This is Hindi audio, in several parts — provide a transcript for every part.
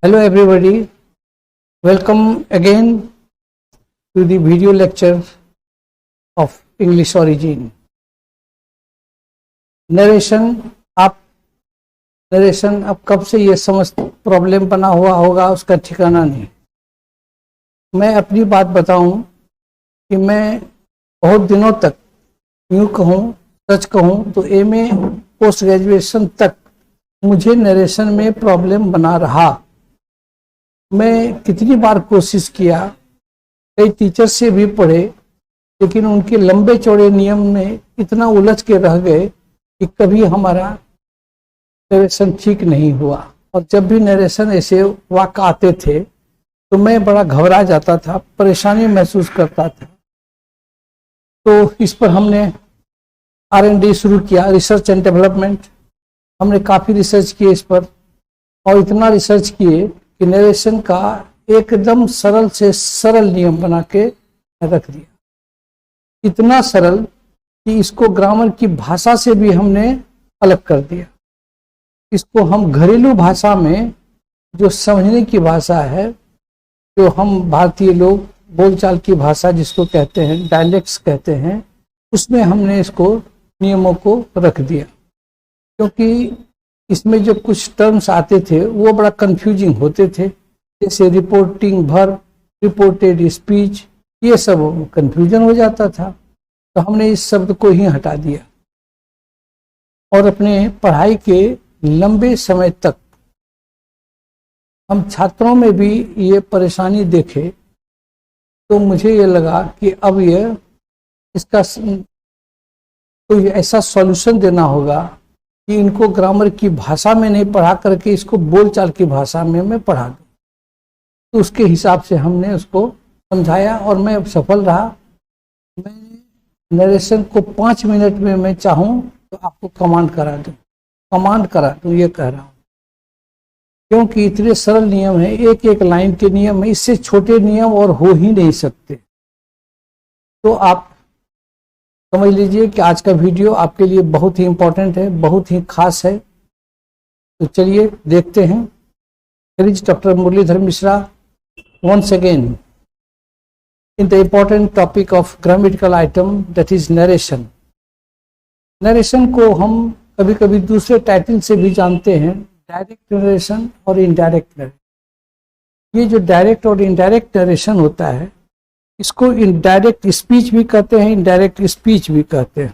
Hello everybody, welcome again to the video lecture of English origin. Narration अब कब से ये समझ प्रॉब्लम बना हुआ होगा उसका ठिकाना नहीं। मैं अपनी बात बताऊं कि मैं बहुत दिनों तक यूँ कहूँ सच कहूँ तो एमए पोस्ट ग्रेजुएशन तक मुझे नरेशन में प्रॉब्लम बना रहा। मैं कितनी बार कोशिश किया, कई टीचर से भी पढ़े, लेकिन उनके लंबे चौड़े नियम में इतना उलझ के रह गए कि कभी हमारा नरेशन ठीक नहीं हुआ। और जब भी नरेशन ऐसे वाक़ आते थे तो मैं बड़ा घबरा जाता था, परेशानी महसूस करता था। तो इस पर हमने R&D शुरू किया, रिसर्च एंड डेवलपमेंट। हमने काफ़ी रिसर्च किए इस पर, और इतना रिसर्च किए कि नरेशन का एकदम सरल से सरल नियम बना के रख दिया। इतना सरल कि इसको ग्रामर की भाषा से भी हमने अलग कर दिया। इसको हम घरेलू भाषा में, जो समझने की भाषा है, जो हम भारतीय लोग बोलचाल की भाषा जिसको कहते हैं, डायलेक्ट्स कहते हैं, उसमें हमने इसको नियमों को रख दिया। क्योंकि इसमें जो कुछ टर्म्स आते थे वो बड़ा कंफ्यूजिंग होते थे, जैसे रिपोर्टिंग वर्ब, रिपोर्टेड स्पीच, ये सब कंफ्यूजन हो जाता था। तो हमने इस शब्द को ही हटा दिया। और अपने पढ़ाई के लंबे समय तक हम छात्रों में भी ये परेशानी देखे तो मुझे ये लगा कि अब इसका कोई ऐसा सॉल्यूशन देना होगा कि इनको ग्रामर की भाषा में नहीं पढ़ा करके इसको बोलचाल की भाषा में मैं पढ़ा दूँ। तो उसके हिसाब से हमने उसको समझाया और मैं सफल रहा। मैं नरेशन को 5 मिनट में मैं चाहूँ तो आपको कमांड करा दूँ, ये कह रहा हूँ। क्योंकि इतने सरल नियम है, एक एक लाइन के नियम है, इससे छोटे नियम और हो ही नहीं सकते। तो आप समझ लीजिए कि आज का वीडियो आपके लिए बहुत ही इम्पोर्टेंट है, बहुत ही खास है। तो चलिए देखते हैं। Doctor Muralidhar Mishra once again in the important topic of grammatical item, that is narration. Narration को हम कभी कभी दूसरे टाइटल से भी जानते हैं, डायरेक्ट नरेशन और इनडायरेक्ट नरेशन। ये जो डायरेक्ट और इनडायरेक्ट नरेशन होता है, इसको इनडायरेक्ट स्पीच भी कहते हैं, इनडायरेक्ट स्पीच भी कहते हैं,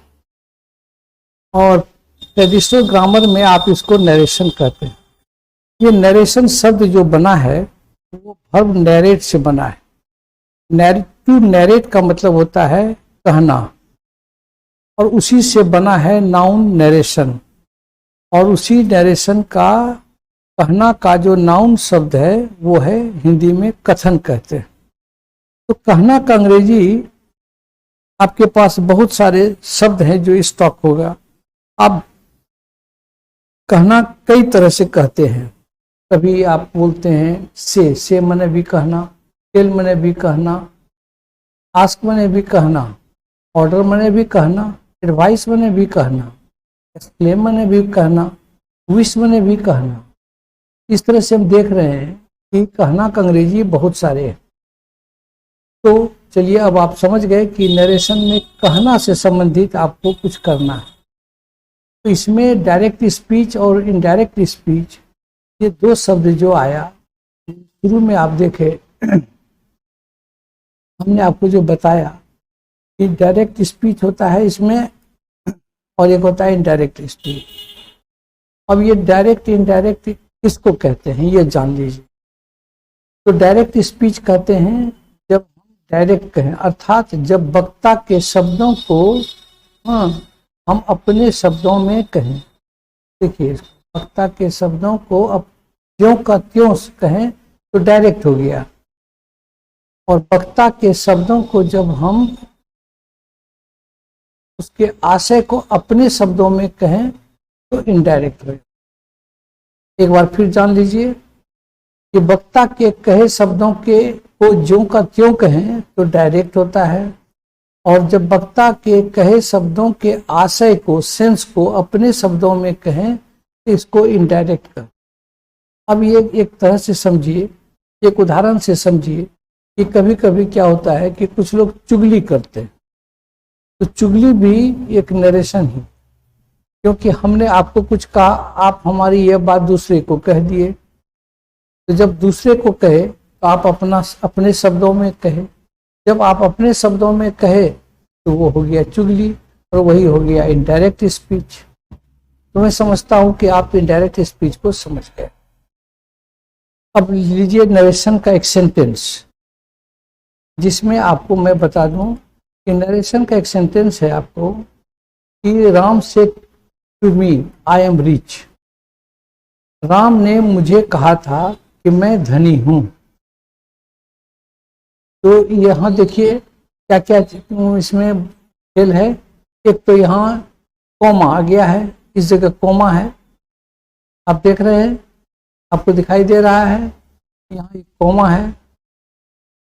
और ट्रेडिशनल ग्रामर में आप इसको नरेशन कहते हैं। ये नरेशन शब्द जो बना है वो वर्ब नैरेट से बना है। टू नैरेट का मतलब होता है कहना, और उसी से बना है नाउन नरेशन। और उसी नरेशन का कहना का जो नाउन शब्द है वो है हिंदी में कथन कहते हैं। तो कहना का अंग्रेजी आपके पास बहुत सारे शब्द हैं जो स्टॉक होगा। आप कहना कई तरह से कहते हैं। कभी आप बोलते हैं से मने भी कहना, टेल मने भी कहना, आस्क मने भी कहना, ऑर्डर मने भी कहना, एडवाइस मने भी कहना, एक्सक्लेम मने भी कहना, विश मने भी कहना। इस तरह से हम देख रहे हैं कि कहना का अंग्रेजी बहुत सारे हैं। तो चलिए अब आप समझ गए कि नरेशन में कहना से संबंधित आपको कुछ करना है। तो इसमें डायरेक्ट स्पीच और इनडायरेक्ट स्पीच, ये दो शब्द जो आया शुरू में, आप देखे हमने आपको जो बताया कि डायरेक्ट स्पीच होता है इसमें, और एक होता है इनडायरेक्ट स्पीच। अब ये डायरेक्ट इनडायरेक्ट किसको कहते हैं ये जान लीजिए। तो डायरेक्ट स्पीच कहते हैं जब डायरेक्ट कहें, अर्थात जब वक्ता के शब्दों को हम अपने शब्दों में कहें। देखिए, वक्ता के शब्दों को अब त्यों का त्यों कहें तो डायरेक्ट हो गया, और वक्ता के शब्दों को जब हम उसके आशय को अपने शब्दों में कहें तो इनडायरेक्ट हो। एक बार फिर जान लीजिए कि वक्ता के कहे शब्दों के को ज्यों का त्यों कहें तो डायरेक्ट होता है, और जब वक्ता के कहे शब्दों के आशय को, सेंस को अपने शब्दों में कहें तो इसको इनडायरेक्ट कर। अब ये एक तरह से समझिए, एक उदाहरण से समझिए कि कभी कभी क्या होता है कि कुछ लोग चुगली करते हैं, तो चुगली भी एक नरेशन ही, क्योंकि हमने आपको कुछ कहा, आप हमारी यह बात दूसरे को कह दिए, तो जब दूसरे को कहे तो आप अपने शब्दों में कहे, जब आप अपने शब्दों में कहे तो वो हो गया चुगली, और वही हो गया इनडायरेक्ट स्पीच। तो मैं समझता हूं कि आप इनडायरेक्ट स्पीच को समझ गए। अब लीजिए नरेशन का एक सेंटेंस, जिसमें आपको मैं बता दूं कि नरेशन का एक सेंटेंस है आपको कि राम से to me I am rich. Ram ने मुझे कहा था कि मैं धनी हूं। तो यहां देखिए क्या क्या इसमें खेल है। एक तो यहाँ कॉमा आ गया है, इस जगह कॉमा है, आप देख रहे हैं, आपको दिखाई दे रहा है, यहाँ एक कॉमा है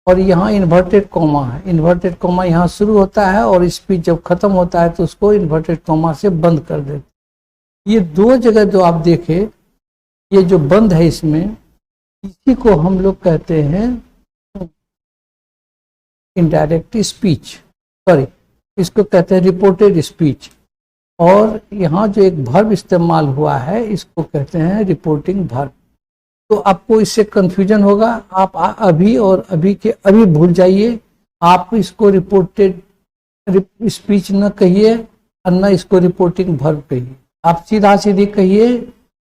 और यहाँ इन्वर्टेड कॉमा है। इन्वर्टेड कॉमा यहाँ शुरू होता है और स्पीच जब खत्म होता है तो उसको इन्वर्टेड कॉमा से बंद कर देते। ये दो जगह जो आप देखे, ये जो बंद है इसमें, इसी को हम लोग कहते हैं इनडायरेक्ट स्पीच, सॉरी इसको कहते हैं रिपोर्टेड स्पीच। और यहाँ जो एक वर्ब इस्तेमाल हुआ है इसको कहते हैं रिपोर्टिंग वर्ब। तो आपको इससे कंफ्यूजन होगा, आप अभी और अभी के अभी भूल जाइए। आप इसको रिपोर्टेड स्पीच न कहिए और न इसको रिपोर्टिंग वर्ब कहिए, आप सीधा सीधी कहिए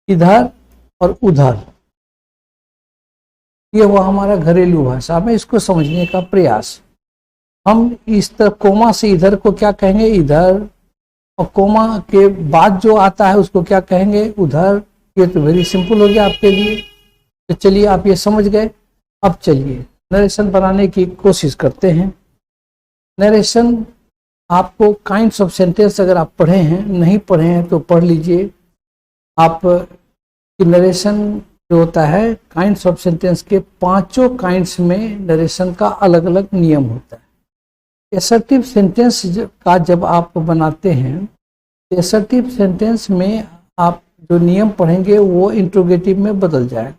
इधर और उधर। ये वो हमारा घरेलू भाषा में इसको समझने का प्रयास। हम इस तरह कोमा से इधर को क्या कहेंगे, इधर, और कोमा के बाद जो आता है उसको क्या कहेंगे, उधर। ये तो वेरी सिंपल हो गया आपके लिए। तो चलिए आप ये समझ गए। अब चलिए नरेशन बनाने की कोशिश करते हैं। नरेशन आपको काइंड्स ऑफ सेंटेंस अगर आप पढ़े हैं, नहीं पढ़े हैं तो पढ़ लीजिए। आप नरेशन जो होता है काइंड्स ऑफ सेंटेंस के पांचों काइंड्स में नरेशन का अलग अलग नियम होता है। एसर्टिव सेंटेंस का जब आप बनाते हैं, एसर्टिव सेंटेंस में आप जो नियम पढ़ेंगे वो इंट्रोगेटिव में बदल जाएगा,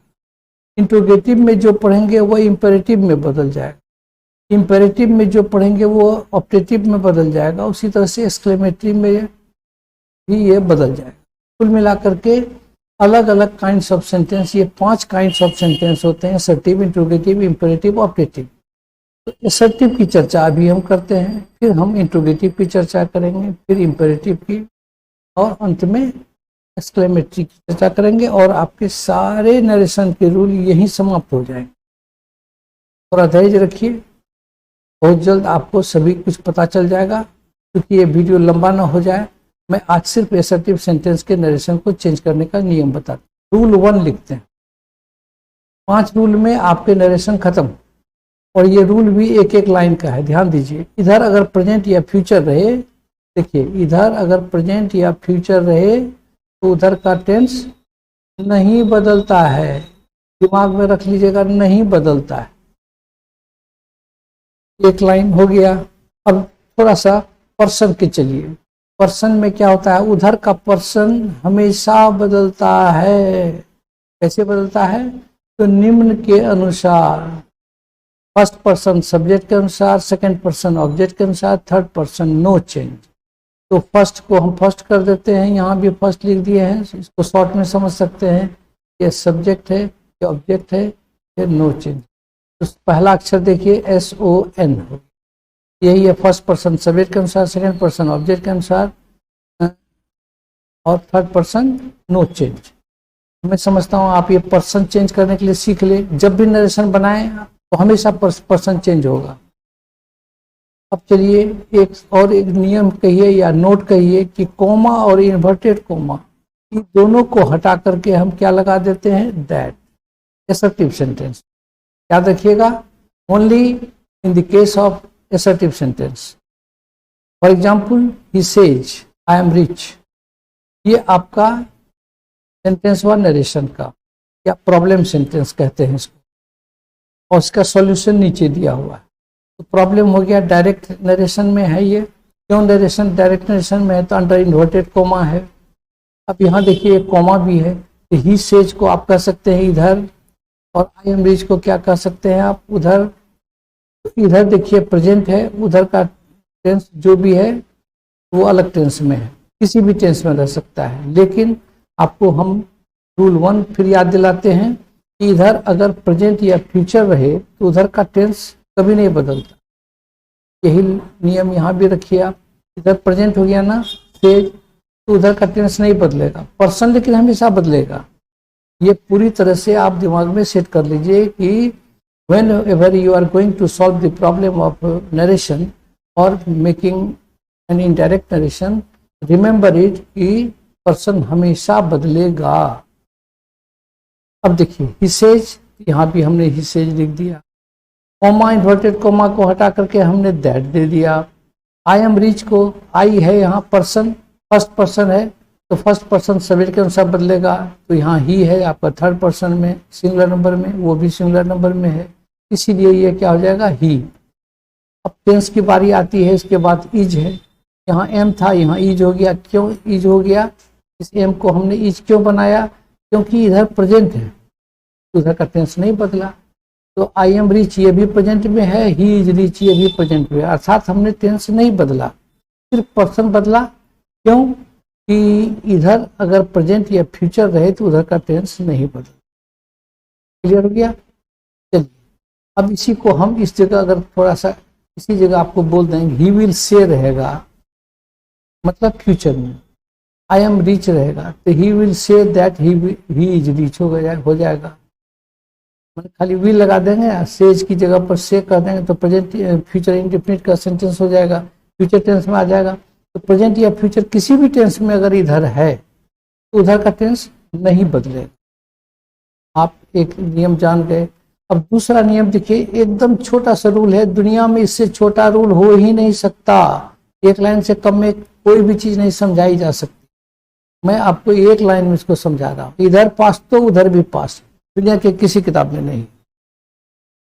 इंट्रोगेटिव में जो पढ़ेंगे वो इम्पेरेटिव में बदल जाएगा, इम्पेरेटिव में जो पढ़ेंगे वो ऑप्टेटिव में बदल जाएगा, उसी तरह से एक्सक्लेमेटरी में भी ये बदल जाएगा। कुल मिलाकर के अलग अलग काइंड्स ऑफ सेंटेंस, ये 5 काइंड्स ऑफ सेंटेंस होते हैं, असर्टिव, इंट्रोगेटिव, इम्पेरेटिव, ऑप्टेटिव। तो असर्टिव की चर्चा अभी हम करते हैं, फिर हम इंट्रोगेटिव की चर्चा करेंगे, फिर इम्पेरेटिव की, और अंत में एक्सक्लेमेटरी की चर्चा करेंगे, और आपके सारे नरेशन के रूल यहीं समाप्त हो जाएंगे। थोड़ा धैर्य रखिए, बहुत जल्द आपको सभी कुछ पता चल जाएगा। क्योंकि ये वीडियो लंबा ना हो जाए, मैं आज सिर्फ असर्टिव सेंटेंस के नरेशन को चेंज करने का नियम बताता हूँ। रूल 1 लिखते हैं, 5 रूल में आपके नरेशन खत्म। और ये रूल भी एक एक लाइन का है, ध्यान दीजिए। इधर अगर प्रेजेंट या फ्यूचर रहे, देखिए इधर अगर प्रेजेंट या फ्यूचर रहे तो उधर का टेंस नहीं बदलता है, दिमाग में रख लीजिएगा, नहीं बदलता है। एक लाइन हो गया। अब थोड़ा सा पर्सन के चलिए। पर्सन में क्या होता है, उधर का पर्सन हमेशा बदलता है। कैसे बदलता है, तो निम्न के अनुसार, फर्स्ट पर्सन सब्जेक्ट के अनुसार, सेकंड पर्सन ऑब्जेक्ट के अनुसार, थर्ड पर्सन नो चेंज। तो फर्स्ट को हम फर्स्ट कर देते हैं, यहाँ भी फर्स्ट लिख दिए हैं, इसको शॉर्ट में समझ सकते हैं। ये सब्जेक्ट है, ये ऑब्जेक्ट है, ये नो चेंज। तो पहला अक्षर देखिए SON हो, यही है फर्स्ट पर्सन सब्जेक्ट के अनुसार, सेकंड पर्सन ऑब्जेक्ट के अनुसार, और थर्ड पर्सन नो चेंज। मैं समझता हूँ आप ये पर्सन चेंज करने के लिए सीख ले। जब भी नरेशन बनाए तो हमेशा पर्सन चेंज होगा। अब चलिए एक नियम कहिए या नोट कहिए कि कोमा और इन्वर्टेड कोमा, इन दोनों को हटा करके हम क्या लगा देते हैं, दैट। असर्टिव सेंटेंस याद रखिएगा, only in the case of assertive sentence. For example, he says, I am rich. ये आपका सेंटेंस हुआ नरेशन का, या प्रॉब्लम सेंटेंस कहते हैं इसको, और इसका सॉल्यूशन नीचे दिया हुआ है। तो प्रॉब्लम हो गया, डायरेक्ट नरेशन में है ये। क्यों नरेशन डायरेक्ट नरेशन में है, तो अंडर इन्वर्टेड कोमा है। अब यहाँ देखिए एक कोमा भी है, ही सेज को आप कह सकते हैं इधर, और आई एम रिच को क्या कह सकते हैं आप उधर। इधर देखिए प्रेजेंट है, उधर का टेंस जो भी है वो अलग टेंस में है, किसी भी टेंस में रह सकता है। लेकिन आपको हम रूल 1 फिर याद दिलाते हैं कि इधर अगर प्रेजेंट या फ्यूचर रहे तो उधर का टेंस कभी नहीं बदलता। यही नियम यहाँ भी रखिए आप। इधर प्रेजेंट हो गया ना सेज, तो उधर का टेंस नहीं बदलेगा। पर्सन लेकिन हमेशा बदलेगा। ये पूरी तरह से आप दिमाग में सेट कर लीजिए कि whenever you are going to solve the problem of narration or making an indirect narration, remember it कि पर्सन हमेशा बदलेगा। अब देखिए he says, यहाँ भी हमने he says लिख दिया। कॉमा इन्वर्टेड कॉमा को हटा करके हमने दैट दे दिया। आई एम रिच को, आई है यहाँ पर्सन, फर्स्ट पर्सन है तो फर्स्ट पर्सन सब्जेक्ट के अनुसार बदलेगा। तो यहाँ ही है आपका थर्ड पर्सन में सिंगुलर नंबर में, वो भी सिंगुलर नंबर में है, इसीलिए ये क्या हो जाएगा ही। अब टेंस की बारी आती है, इसके बाद इज है। यहाँ एम था, यहाँ इज हो गया। क्यों इज हो गया? इस एम को हमने इज क्यों बनाया? क्योंकि इधर प्रेजेंट है, उधर का टेंस नहीं बदला। तो आई एम रिच ये भी प्रेजेंट में है, ही इज रिच ये भी प्रेजेंट में है, अर्थात हमने टेंस नहीं बदला, सिर्फ पर्सन बदला। क्यों कि इधर अगर प्रेजेंट या फ्यूचर रहे तो उधर का टेंस नहीं बदला। क्लियर हो गया? चलिए अब इसी को हम इस जगह अगर थोड़ा सा इसी जगह आपको बोल देंगे ही विल से रहेगा, मतलब फ्यूचर में आई एम रिच रहेगा तो he will say that he is rich हो जाएगा। मतलब खाली विल लगा देंगे, सेज की जगह पर से कर देंगे तो प्रेजेंट फ्यूचर इंडेफिनिट का सेंटेंस हो जाएगा, फ्यूचर टेंस में आ जाएगा। तो प्रेजेंट या फ्यूचर किसी भी टेंस में अगर इधर है तो उधर का टेंस नहीं बदलेगा। आप एक नियम जान गए। अब दूसरा नियम देखिए, एकदम छोटा सा रूल है, दुनिया में इससे छोटा रूल हो ही नहीं सकता। एक लाइन से कम में कोई भी चीज नहीं समझाई जा सकती। मैं आपको एक लाइन में इसको समझा रहा हूं, इधर पास तो उधर भी पास, दुनिया के किसी किताब में नहीं।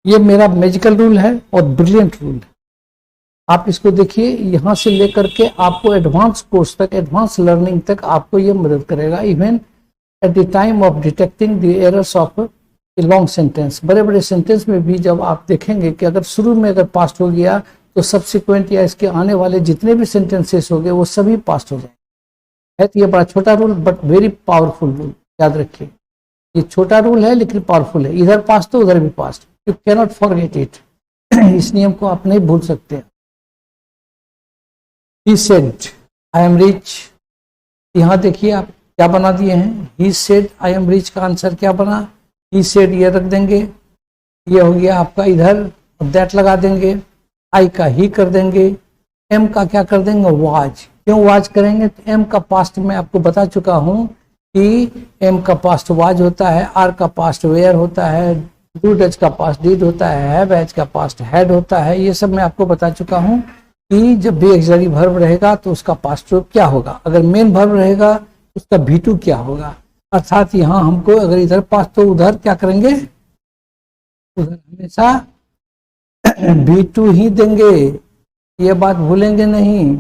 ये मेरा मैजिकल रूल है और ब्रिलियंट रूल है। आप इसको देखिए, यहां से लेकर के आपको एडवांस कोर्स तक, एडवांस लर्निंग तक आपको ये मदद करेगा। Even at the time of detecting the errors of a long sentence, बड़े बड़े सेंटेंस में भी जब आप देखेंगे कि अगर शुरू में अगर पास्ट हो गया तो सब्सिक्वेंट या इसके आने वाले जितने भी सेंटेंसेस हो गए वो सभी पास्ट हो जाएंगे। है तो ये बड़ा छोटा rule but very powerful rule, याद रखिए। ये छोटा रूल है लेकिन पावरफुल है, इधर पास तो उधर भी पास, you can not forget it. इस नियम को आप नहीं भूल सकते। He said, I am rich। यहाँ देखिए आप क्या बना दिए हैं, He said, I am rich का आंसर क्या बना, He said ये रख देंगे, ये हो गया आपका इधर, दैट लगा देंगे, आई का ही कर देंगे, एम का क्या कर देंगे, वाज। क्यों वाज करेंगे? तो एम का पास्ट में आपको बता चुका हूं कि एम का पास्ट वाज होता है, आर का पास्ट वेयर होता है, डू डज का पास्ट डिड होता है, हैव हैज का पास्ट हैड होता है। ये सब मैं आपको बता चुका हूं कि जब भी एक्सिलरी वर्ब रहेगा तो उसका पास्ट वर्ब क्या होगा, अगर मेन वर्ब रहेगा तो उसका V2 क्या होगा। अर्थात यहाँ हमको अगर इधर पास्ट तो उधर क्या करेंगे, उधर हमेशा V2 ही देंगे, ये बात भूलेंगे नहीं।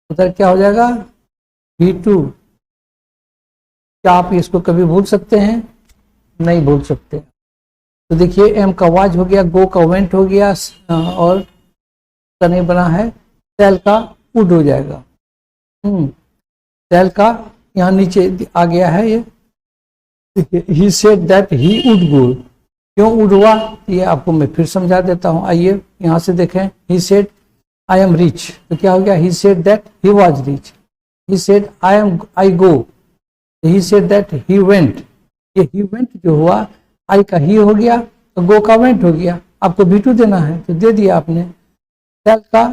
उधर क्या हो जाएगा, V2। क्या आप इसको कभी भूल सकते हैं? नहीं भूल सकते। तो देखिए एम का वाज हो गया, गो का वेंट हो गया, और का नहीं बना है, सेल का वुड हो जाएगा। सेल का यहाँ नीचे आ गया है ये, ही said that he would go. क्यों वुड हुआ ये आपको मैं फिर समझा देता हूँ। आइए यहाँ से देखें, he said I am rich, तो क्या हो गया, ही said that he was rich. He said I go, he said that he went. ये ही वेंट जो हुआ, आई का ही हो गया तो गो का वेंट हो गया। आपको V2 देना है तो दे दिया आपने। सेल का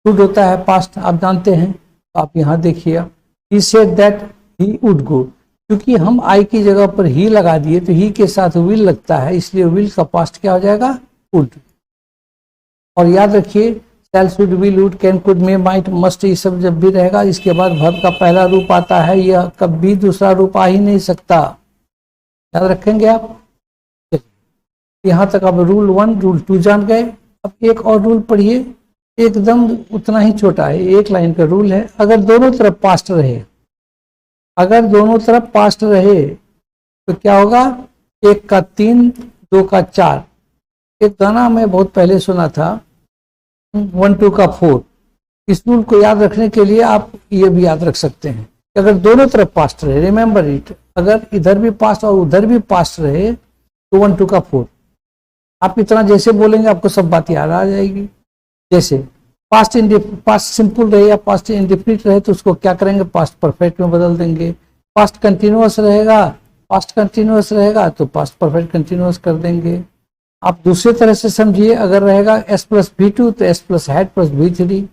वुड होता है पास्ट, आप जानते हैं। तो आप यहाँ देखिए, ही said that he would go, क्योंकि हम आई की जगह पर ही लगा दिए तो ही के साथ विल लगता है, इसलिए विल का पास्ट क्या हो जाएगा, वुड। और याद रखिए, shall, should, will, would, can, could, may, might, must, ये सब जब भी रहेगा इसके बाद वर्ब का पहला रूप आता है, यह कभी दूसरा रूप आ ही नहीं सकता। याद रखेंगे आप। यहाँ तक अब रूल 1 रूल 2 जान गए। अब एक और रूल पढ़िए, एकदम उतना ही छोटा है, एक लाइन का रूल है। अगर दोनों तरफ पास्ट रहे, अगर दोनों तरफ पास्ट रहे तो क्या होगा, 1 का 3, 2 का 4। एक गाना मैं बहुत पहले सुना था, 1 2 का 4। इस रूल को याद रखने के लिए आप ये भी याद रख सकते हैं कि अगर दोनों तरफ पास्ट रहे, रिमेंबर इट, अगर इधर भी पास्ट और उधर भी पास्ट रहे तो 1 2 का 4। आप इतना जैसे बोलेंगे आपको सब बात याद आ जाएगी। जैसे पास्ट सिंपल रहे या पास्ट इंडेफिनिट रहे तो उसको क्या करेंगे, पास्ट परफेक्ट में बदल देंगे। पास्ट कंटिन्यूअस रहेगा तो पास्ट परफेक्ट कंटिन्यूअस कर देंगे। आप दूसरे तरह से समझिए, अगर रहेगा s प्लस V2 तो s plus had plus V3,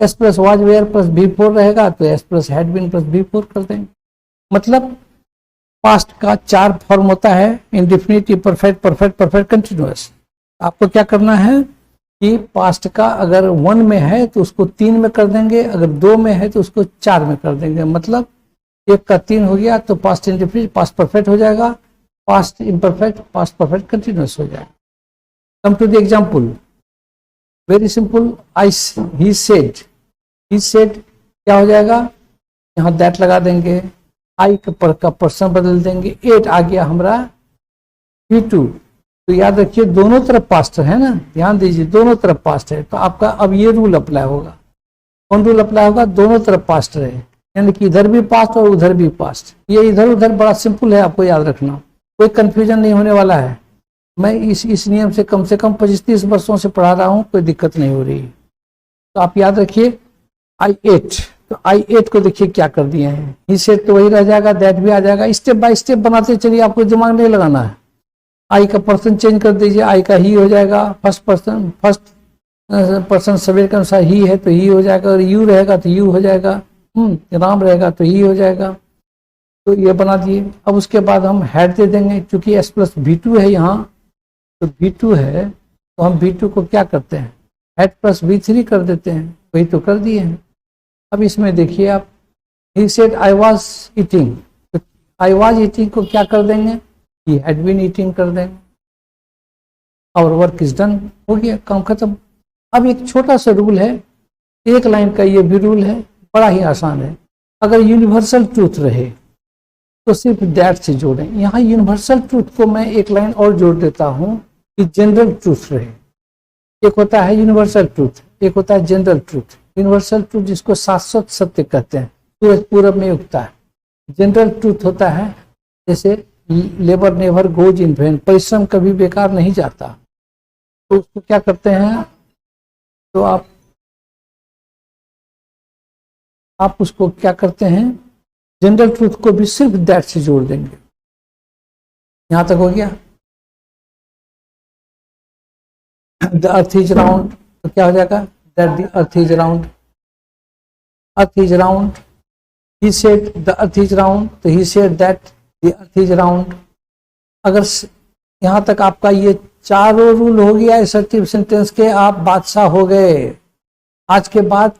s plus was were plus V4 रहेगा तो s plus had been plus V4 कर देंगे। मतलब पास्ट का 4 फॉर्म होता है, indefinite, perfect, perfect, perfect, continuous. आपको क्या करना है कि पास्ट का अगर 1 में है तो उसको 3 में कर देंगे, अगर 2 में है तो उसको 4 में कर देंगे। मतलब 1 का 3 हो गया तो पास्ट इंडेफिनिट पास्ट परफेक्ट हो जाएगा, past imperfect past perfect continuous हो जाएगा। Come to the example, very simple, he said क्या हो जाएगा, यहाँ दैट लगा देंगे, आई का पर्सन बदल देंगे, 8 आ गया हमारा V2। तो याद रखिए दोनों तरफ पास्ट है ना, ध्यान दीजिए दोनों तरफ पास्ट है। तो आपका अब ये रूल अप्लाई होगा। कौन रूल अप्लाई होगा, दोनों तरफ पास्ट रहे, यानी कि इधर भी पास्ट और उधर भी पास्ट। ये इधर उधर बड़ा सिंपल है, आपको याद रखना, कोई कंफ्यूजन नहीं होने वाला है। मैं इस नियम से कम 25-30 वर्षों से पढ़ा रहा हूँ, कोई दिक्कत नहीं हो रही। तो आप याद रखिए I8, तो I8 को देखिए क्या कर दिए हैं, ही सेड तो वही रह जाएगा, दैट भी आ जाएगा। स्टेप बाय स्टेप बनाते चलिए, आपको दिमाग नहीं लगाना है। आई का पर्सन चेंज कर दीजिए, आई का ही हो जाएगा, फर्स्ट पर्सन सवेर के अनुसार ही है तो ही हो जाएगा, और यू रहेगा तो यू हो जाएगा, राम रहेगा तो ही हो जाएगा। तो ये बना दिए। अब उसके बाद हम हेड दे देंगे, क्योंकि s प्लस V2 है यहाँ, तो V2 है तो हम V2 को क्या करते हैं, हेड प्लस V3 कर देते हैं, वही तो कर दिए हैं। अब इसमें देखिए आप, he said I was eating, तो आई वॉज ईटिंग को क्या कर देंगे, ही हैड बीन ईटिंग कर देंगे, और वर्क इज डन, हो गया, काम खत्म। अब एक छोटा सा रूल है, एक लाइन का ये भी रूल है, बड़ा ही आसान है। अगर यूनिवर्सल ट्रूथ रहे तो सिर्फ दैट से जोड़ें। यहाँ यूनिवर्सल ट्रूथ को मैं एक लाइन और जोड़ देता हूँ कि जनरल ट्रूथ रहे। एक होता है यूनिवर्सल ट्रूथ, एक होता है जनरल ट्रूथ। यूनिवर्सल ट्रूथ जिसको शाश्वत सत्य कहते हैं, सूरज पूरब में उगता है। जनरल ट्रूथ होता है जैसे labour never goes in when, परिश्रम कभी बेकार नहीं जाता। तो उसको क्या करते हैं, तो आप उसको क्या करते हैं, जनरल ट्रूथ को भी सिर्फ दैट से जोड़ देंगे। यहां तक हो गया। द अर्थ इज राउंड, तो क्या हो जाएगा, that the earth is round, earth is round. He said the earth is round, तो he said that the earth is round. अगर यहां तक आपका ये चारों रूल हो गया असर्टिव सेंटेंस के, आप बादशाह हो गए। आज के बाद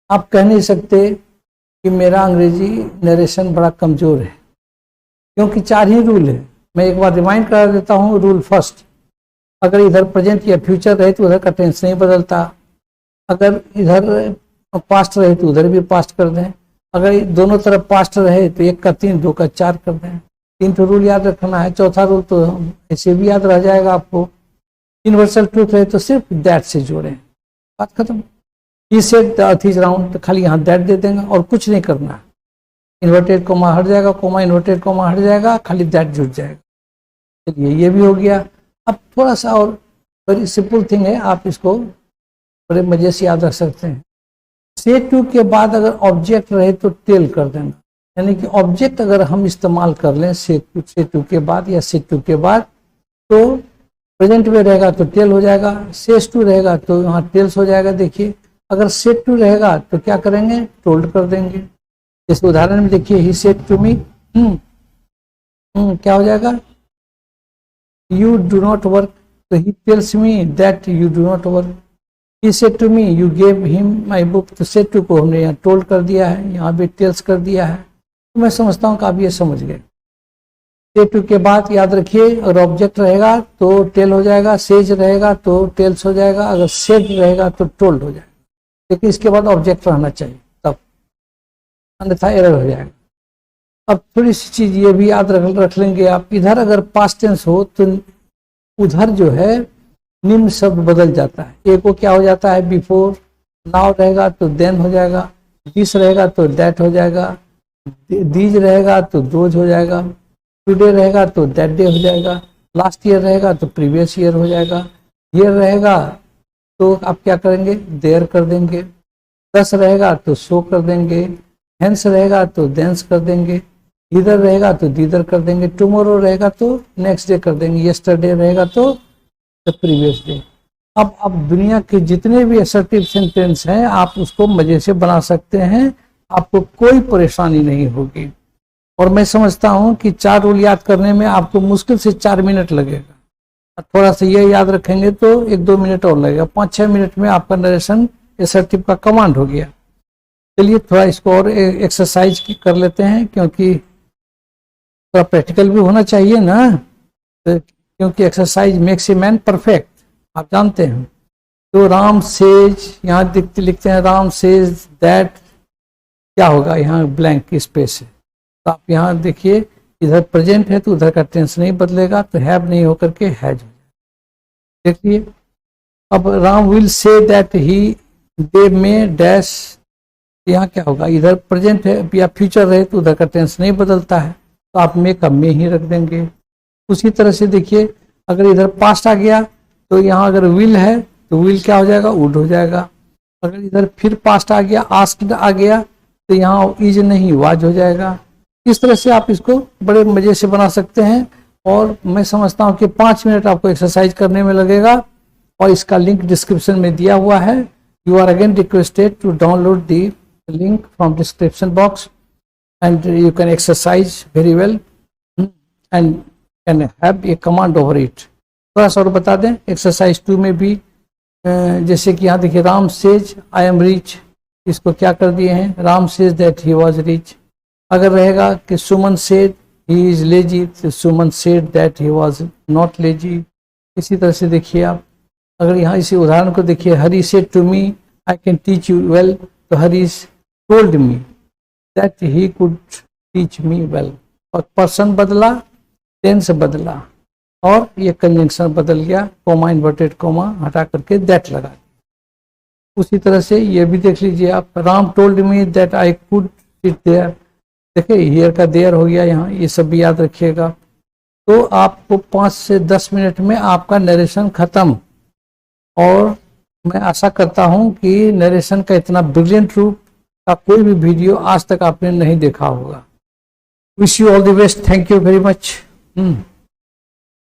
आप कह नहीं सकते कि मेरा अंग्रेजी नरेशन बड़ा कमजोर है, क्योंकि 4 ही रूल है। मैं एक बार रिमाइंड करा देता हूँ। रूल फर्स्ट, अगर इधर प्रेजेंट या फ्यूचर रहे तो उधर का टेंस नहीं बदलता। अगर इधर पास्ट रहे तो उधर भी पास्ट कर दें। अगर दोनों तरफ पास्ट रहे तो 1 का 3, 2 का 4 कर दें। 3 तो रूल याद रखना है, चौथा रूल तो ऐसे भी याद रह जाएगा आपको। यूनिवर्सल ट्रूथ रहे तो सिर्फ दैट से जोड़ें, बात खत्म। ही said the earth is round, तो खाली यहाँ दैट दे देंगे और कुछ नहीं करना है। इन्वर्टेड कोमा हट जाएगा, कोमा इन्वर्टेड कोमा हट जाएगा, खाली दैट जुड़ जाएगा। चलिए ये भी हो गया। अब थोड़ा सा और वेरी सिंपल थिंग है, आप इसको बड़े मजे से याद रख सकते हैं। से टू के बाद अगर ऑब्जेक्ट रहे तो टेल कर देना, यानी कि ऑब्जेक्ट अगर हम इस्तेमाल कर लें से टू के बाद या से टू के बाद, तो प्रेजेंट में रहेगा तो टेल हो जाएगा, सेस टू रहेगा तो यहाँ टेल्स हो जाएगा। देखिए अगर सेड टू रहेगा तो क्या करेंगे, टोल्ड कर देंगे। इस उदाहरण में देखिए, ही सेड टू मी, क्या हो जाएगा, यू डू नॉट वर्क, तो he tells me that you do not work. He said to me you gave him my book, तो सेड टू को हमने यहाँ टोल्ड कर दिया है, यहाँ भी टेल्स कर दिया है। तो मैं समझता हूँ कि आप ये समझ गए। सेड टू के बाद याद रखिए, अगर ऑब्जेक्ट रहेगा तो टेल हो जाएगा, सेज रहेगा तो टेल्स हो जाएगा, अगर सेड रहेगा तो टोल्ड हो जाएगा। लेकिन इसके बाद ऑब्जेक्ट रहना चाहिए, तब अन्यथा एरर हो जाएगा। अब थोड़ी सी चीज ये भी याद रख लेंगे आप, इधर अगर पास्ट टेंस हो तो उधर जो है निम्न शब्द बदल जाता है। एक को क्या हो जाता है, बिफोर, नाउ रहेगा तो देन हो जाएगा, दिस रहेगा तो दैट हो जाएगा, दीज रहेगा तो दोज हो जाएगा, टुडे रहेगा तो दैट डे हो जाएगा, लास्ट ईयर रहेगा तो प्रीवियस ईयर हो जाएगा, ईयर रहेगा तो आप क्या करेंगे, देयर कर देंगे, दस रहेगा तो सो कर देंगे, हेंस रहेगा तो देंस कर देंगे, इधर रहेगा तो दीदर कर देंगे, टुमारो रहेगा तो नेक्स्ट डे कर देंगे, यस्टरडे रहेगा तो द प्रीवियस डे। अब दुनिया के जितने भी असर्टिव सेंटेंस हैं आप उसको मजे से बना सकते हैं, आपको कोई परेशानी नहीं होगी। और मैं समझता हूं कि 4 रूल याद करने में आपको मुश्किल से 4 मिनट लगेगा, थोड़ा सा ये याद रखेंगे तो 1-2 मिनट और लगेगा, 5-6 मिनट में आपका नरेशन असर्टिव का कमांड हो गया। चलिए थोड़ा इसको और एक्सरसाइज कर लेते हैं, क्योंकि थोड़ा प्रैक्टिकल भी होना चाहिए ना, तो क्योंकि exercise makes a man perfect, आप जानते हैं। तो राम सेज, यहाँ लिखते हैं राम सेज दैट, क्या होगा, यहाँ ब्लैंक स्पेस है, तो आप यहाँ देखिए इधर प्रेजेंट है तो उधर का टेंस नहीं बदलेगा, तो हैव नहीं होकर के हैज हो जाएगा। देखिए अब Ram will say that he they में डैश, यहाँ क्या होगा, इधर प्रेजेंट है या फ्यूचर रहे तो उधर का टेंस नहीं बदलता है, तो आप में का में ही रख देंगे। उसी तरह से देखिए अगर इधर पास्ट आ गया तो यहाँ अगर विल है तो विल क्या हो जाएगा, वुड हो जाएगा। अगर इधर फिर पास्ट आ गया, आस्क्ड आ गया, तो यहाँ इज नहीं वाज हो जाएगा। इस तरह से आप इसको बड़े मजे से बना सकते हैं, और मैं समझता हूँ कि 5 मिनट आपको एक्सरसाइज करने में लगेगा, और इसका लिंक डिस्क्रिप्शन में दिया हुआ है। You are again requested to download the link from description box and you can exercise very well and can have a command over it। थोड़ा सा और बता दें, एक्सरसाइज 2 में भी जैसे कि यहाँ देखिए Ram says I am rich, इसको क्या कर दिए हैं, Ram says that he was rich. अगर रहेगा कि Suman said he is lazy, तो Suman said that he was not lazy. इसी तरह से देखिए आप अगर यहाँ इसी उदाहरण को देखिए, Hari said to me I can teach you well, तो Hari told me that he could teach me well। और पर्सन बदला, टेंस बदला, और ये कंजंक्शन बदल गया, कोमा इन्वर्टेड कोमा हटा करके दैट लगा दिया। उसी तरह से ये भी देख लीजिए आप, Ram told me that I could sit there, देखिए हियर का देयर हो गया यहाँ, ये सब भी याद रखिएगा। तो आपको 5 से 10 मिनट में आपका नरेशन खत्म। और मैं आशा करता हूँ कि नरेशन का इतना ब्रिलियंट रूप का कोई भी वीडियो आज तक आपने नहीं देखा होगा। Wish you all the best, thank you very much.